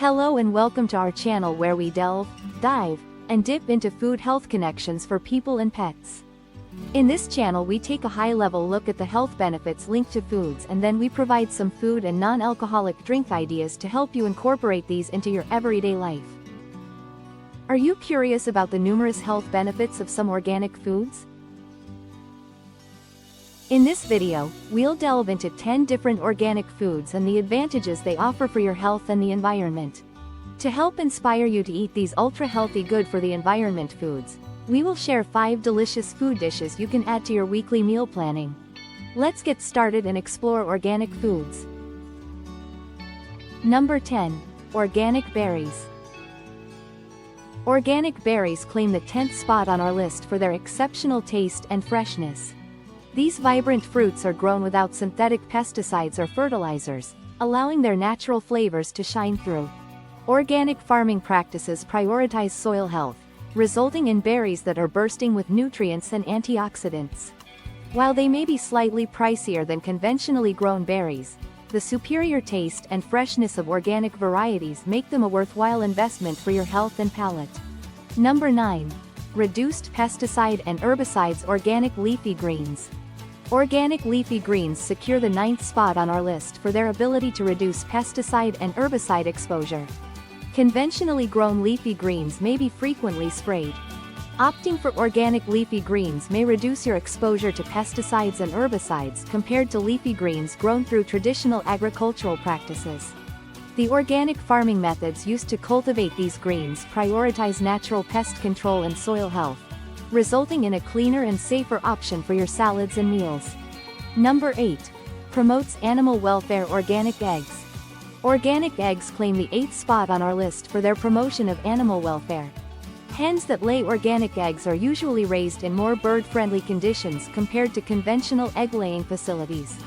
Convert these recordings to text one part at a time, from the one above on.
Hello and welcome to our channel where we delve, dive, and dip into food health connections for people and pets. In this channel we take a high-level look at the health benefits linked to foods, and then we provide some food and non-alcoholic drink ideas to help you incorporate these into your everyday life. Are you curious about the numerous health benefits of some organic foods? In this video, we'll delve into 10 different organic foods and the advantages they offer for your health and the environment. To help inspire you to eat these ultra-healthy good for the environment foods, we will share 5 delicious food dishes you can add to your weekly meal planning. Let's get started and explore organic foods. Number 10. Organic berries. Organic berries claim the 10th spot on our list for their exceptional taste and freshness. These vibrant fruits are grown without synthetic pesticides or fertilizers, allowing their natural flavors to shine through. Organic farming practices prioritize soil health, resulting in berries that are bursting with nutrients and antioxidants. While they may be slightly pricier than conventionally grown berries, the superior taste and freshness of organic varieties make them a worthwhile investment for your health and palate. Number 9. Reduced pesticide and herbicides. Organic leafy greens. Organic leafy greens secure the 9th spot on our list for their ability to reduce pesticide and herbicide exposure. Conventionally grown leafy greens may be frequently sprayed. Opting for organic leafy greens may reduce your exposure to pesticides and herbicides compared to leafy greens grown through traditional agricultural practices. The organic farming methods used to cultivate these greens prioritize natural pest control and soil health, resulting in a cleaner and safer option for your salads and meals. Number 8. Promotes animal welfare. Organic eggs. Organic eggs claim the 8th spot on our list for their promotion of animal welfare. Hens that lay organic eggs are usually raised in more bird-friendly conditions compared to conventional egg-laying facilities.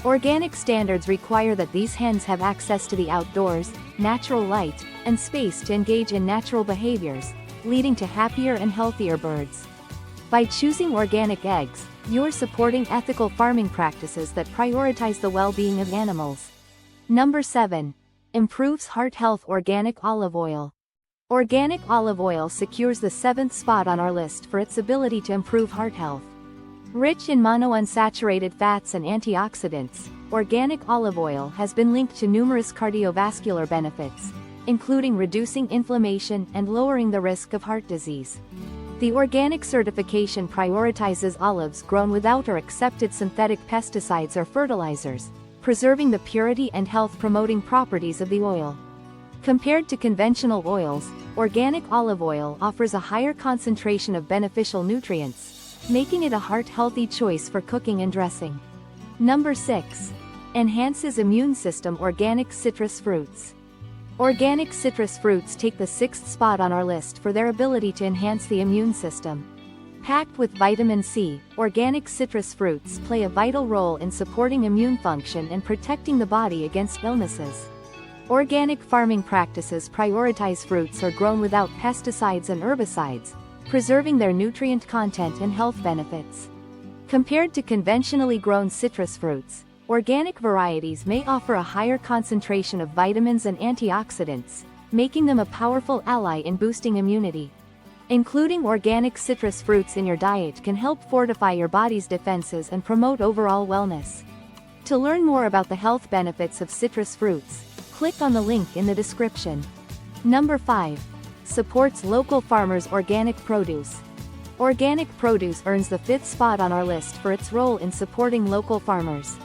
Organic standards require that these hens have access to the outdoors, natural light, and space to engage in natural behaviors, leading to happier and healthier birds. By choosing organic eggs, you're supporting ethical farming practices that prioritize the well-being of animals. Number 7. Improves heart health. Organic olive oil. Organic olive oil secures the 7th spot on our list for its ability to improve heart health. Rich in monounsaturated fats and antioxidants, organic olive oil has been linked to numerous cardiovascular benefits, including reducing inflammation and lowering the risk of heart disease. The organic certification prioritizes olives grown without or accepted synthetic pesticides or fertilizers, preserving the purity and health-promoting properties of the oil. Compared to conventional oils, organic olive oil offers a higher concentration of beneficial nutrients, making it a heart-healthy choice for cooking and dressing. Number 6. Enhances immune system. Organic citrus fruits. Organic citrus fruits take the 6th spot on our list for their ability to enhance the immune system. Packed with vitamin C, organic citrus fruits play a vital role in supporting immune function and protecting the body against illnesses. Organic farming practices prioritize fruits are grown without pesticides and herbicides, preserving their nutrient content and health benefits. Compared to conventionally grown citrus fruits, organic varieties may offer a higher concentration of vitamins and antioxidants, making them a powerful ally in boosting immunity. Including organic citrus fruits in your diet can help fortify your body's defenses and promote overall wellness. To learn more about the health benefits of citrus fruits, click on the link in the description. Number 5. Supports local farmers. Organic produce. Organic produce earns the 5th spot on our list for its role in supporting local farmers.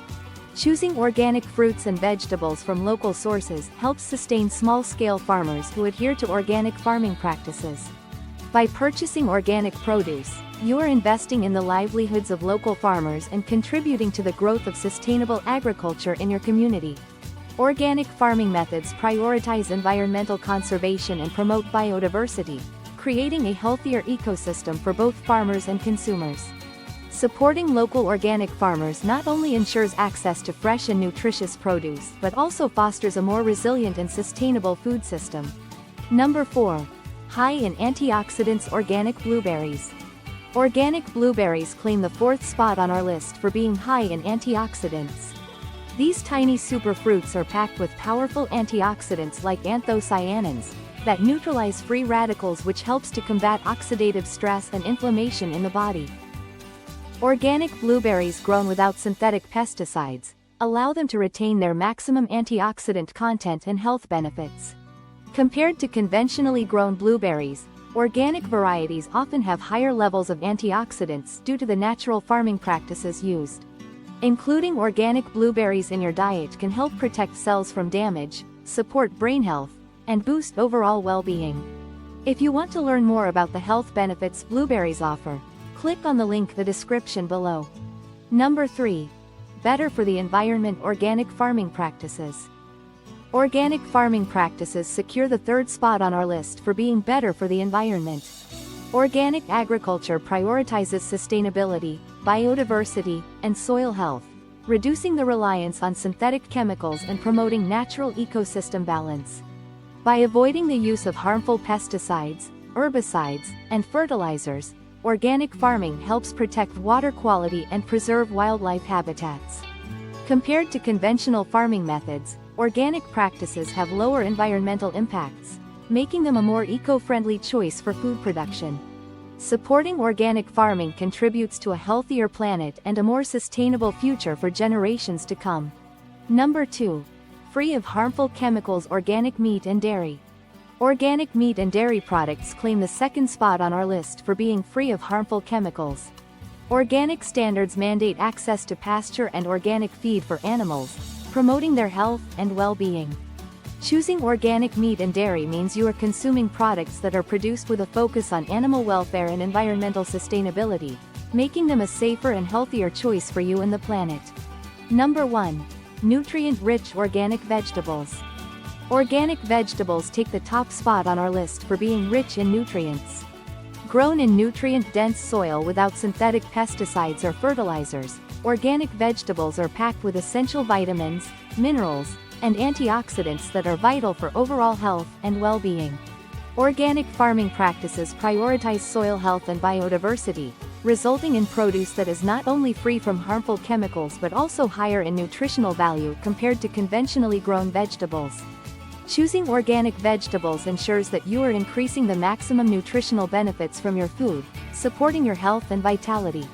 Choosing organic fruits and vegetables from local sources helps sustain small-scale farmers who adhere to organic farming practices. By purchasing organic produce, you are investing in the livelihoods of local farmers and contributing to the growth of sustainable agriculture in your community. Organic farming methods prioritize environmental conservation and promote biodiversity, creating a healthier ecosystem for both farmers and consumers. Supporting local organic farmers not only ensures access to fresh and nutritious produce but also fosters a more resilient and sustainable food system. Number 4. High in antioxidants. Organic blueberries. Organic blueberries claim the 4th spot on our list for being high in antioxidants. These tiny superfruits are packed with powerful antioxidants like anthocyanins that neutralize free radicals, which helps to combat oxidative stress and inflammation in the body. Organic blueberries grown without synthetic pesticides allow them to retain their maximum antioxidant content and health benefits. Compared to conventionally grown blueberries, organic varieties often have higher levels of antioxidants due to the natural farming practices used. Including organic blueberries in your diet can help protect cells from damage, support brain health, and boost overall well-being. If you want to learn more about the health benefits blueberries offer, click on the link in the description below. Number 3. Better for the environment. Organic farming practices. Organic farming practices secure the third spot on our list for being better for the environment. Organic agriculture prioritizes sustainability, biodiversity, and soil health, reducing the reliance on synthetic chemicals and promoting natural ecosystem balance. By avoiding the use of harmful pesticides, herbicides, and fertilizers, organic farming helps protect water quality and preserve wildlife habitats. Compared to conventional farming methods, organic practices have lower environmental impacts, making them a more eco-friendly choice for food production. Supporting organic farming contributes to a healthier planet and a more sustainable future for generations to come. Number 2. Free of harmful chemicals. Organic meat and dairy. Organic meat and dairy products claim the second spot on our list for being free of harmful chemicals. Organic standards mandate access to pasture and organic feed for animals, promoting their health and well-being. Choosing organic meat and dairy means you are consuming products that are produced with a focus on animal welfare and environmental sustainability, making them a safer and healthier choice for you and the planet. Number 1. Nutrient-rich organic vegetables. Organic vegetables take the top spot on our list for being rich in nutrients. Grown in nutrient-dense soil without synthetic pesticides or fertilizers, organic vegetables are packed with essential vitamins, minerals, and antioxidants that are vital for overall health and well-being. Organic farming practices prioritize soil health and biodiversity, resulting in produce that is not only free from harmful chemicals but also higher in nutritional value compared to conventionally grown vegetables. Choosing organic vegetables ensures that you are increasing the maximum nutritional benefits from your food, supporting your health and vitality.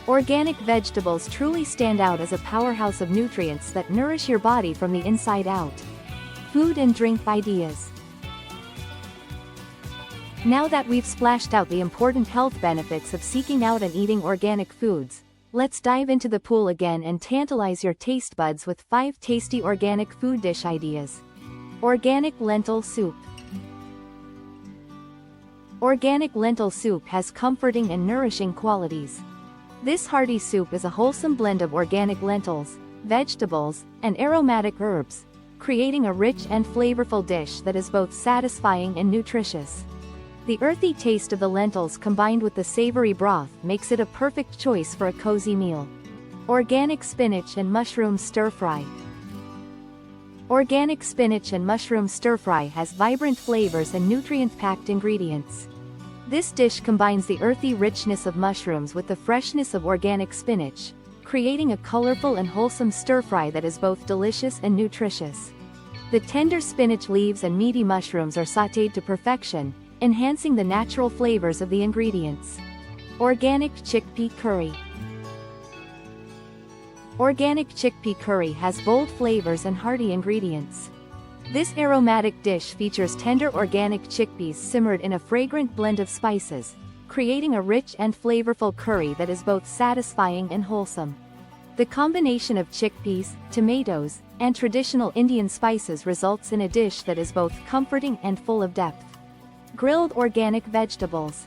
Organic vegetables truly stand out as a powerhouse of nutrients that nourish your body from the inside out. Food and drink ideas. Now that we've splashed out the important health benefits of seeking out and eating organic foods, let's dive into the pool again and tantalize your taste buds with 5 tasty organic food dish ideas. Organic lentil soup. Organic lentil soup has comforting and nourishing qualities. This hearty soup is a wholesome blend of organic lentils, vegetables, and aromatic herbs, creating a rich and flavorful dish that is both satisfying and nutritious. The earthy taste of the lentils combined with the savory broth makes it a perfect choice for a cozy meal. Organic spinach and mushroom stir-fry. Organic spinach and mushroom stir-fry has vibrant flavors and nutrient-packed ingredients. This dish combines the earthy richness of mushrooms with the freshness of organic spinach, creating a colorful and wholesome stir-fry that is both delicious and nutritious. The tender spinach leaves and meaty mushrooms are sautéed to perfection, enhancing the natural flavors of the ingredients. Organic chickpea curry. Organic chickpea curry has bold flavors and hearty ingredients. This aromatic dish features tender organic chickpeas simmered in a fragrant blend of spices, creating a rich and flavorful curry that is both satisfying and wholesome. The combination of chickpeas, tomatoes, and traditional Indian spices results in a dish that is both comforting and full of depth. Grilled organic vegetables.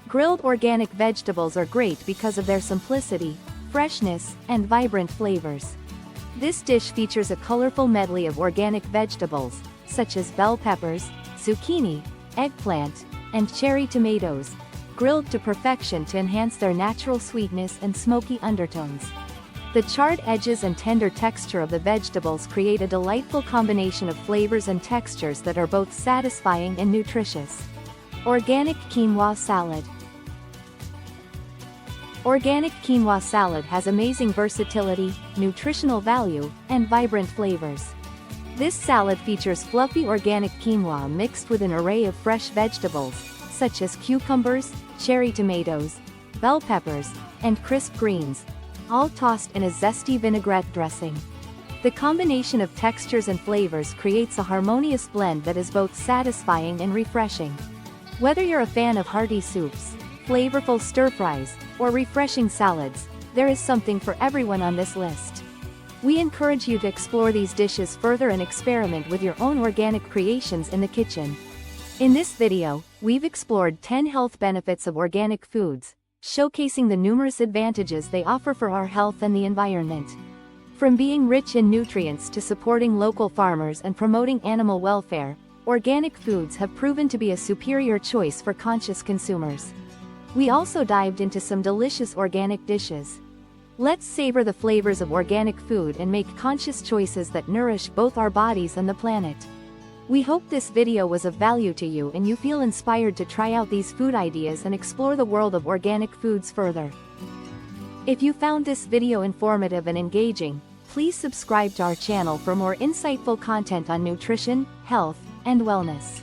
Grilled organic vegetables are great because of their simplicity, freshness, and vibrant flavors. This dish features a colorful medley of organic vegetables, such as bell peppers, zucchini, eggplant, and cherry tomatoes, grilled to perfection to enhance their natural sweetness and smoky undertones. The charred edges and tender texture of the vegetables create a delightful combination of flavors and textures that are both satisfying and nutritious. Organic quinoa salad. Organic quinoa salad has amazing versatility, nutritional value, and vibrant flavors. This salad features fluffy organic quinoa mixed with an array of fresh vegetables, such as cucumbers, cherry tomatoes, bell peppers, and crisp greens, all tossed in a zesty vinaigrette dressing. The combination of textures and flavors creates a harmonious blend that is both satisfying and refreshing. Whether you're a fan of hearty soups, flavorful stir-fries, or refreshing salads, there is something for everyone on this list. We encourage you to explore these dishes further and experiment with your own organic creations in the kitchen. In this video, we've explored 10 health benefits of organic foods, showcasing the numerous advantages they offer for our health and the environment. From being rich in nutrients to supporting local farmers and promoting animal welfare, organic foods have proven to be a superior choice for conscious consumers. We also dived into some delicious organic dishes. Let's savor the flavors of organic food and make conscious choices that nourish both our bodies and the planet. We hope this video was of value to you and you feel inspired to try out these food ideas and explore the world of organic foods further. If you found this video informative and engaging, please subscribe to our channel for more insightful content on nutrition, health, and wellness.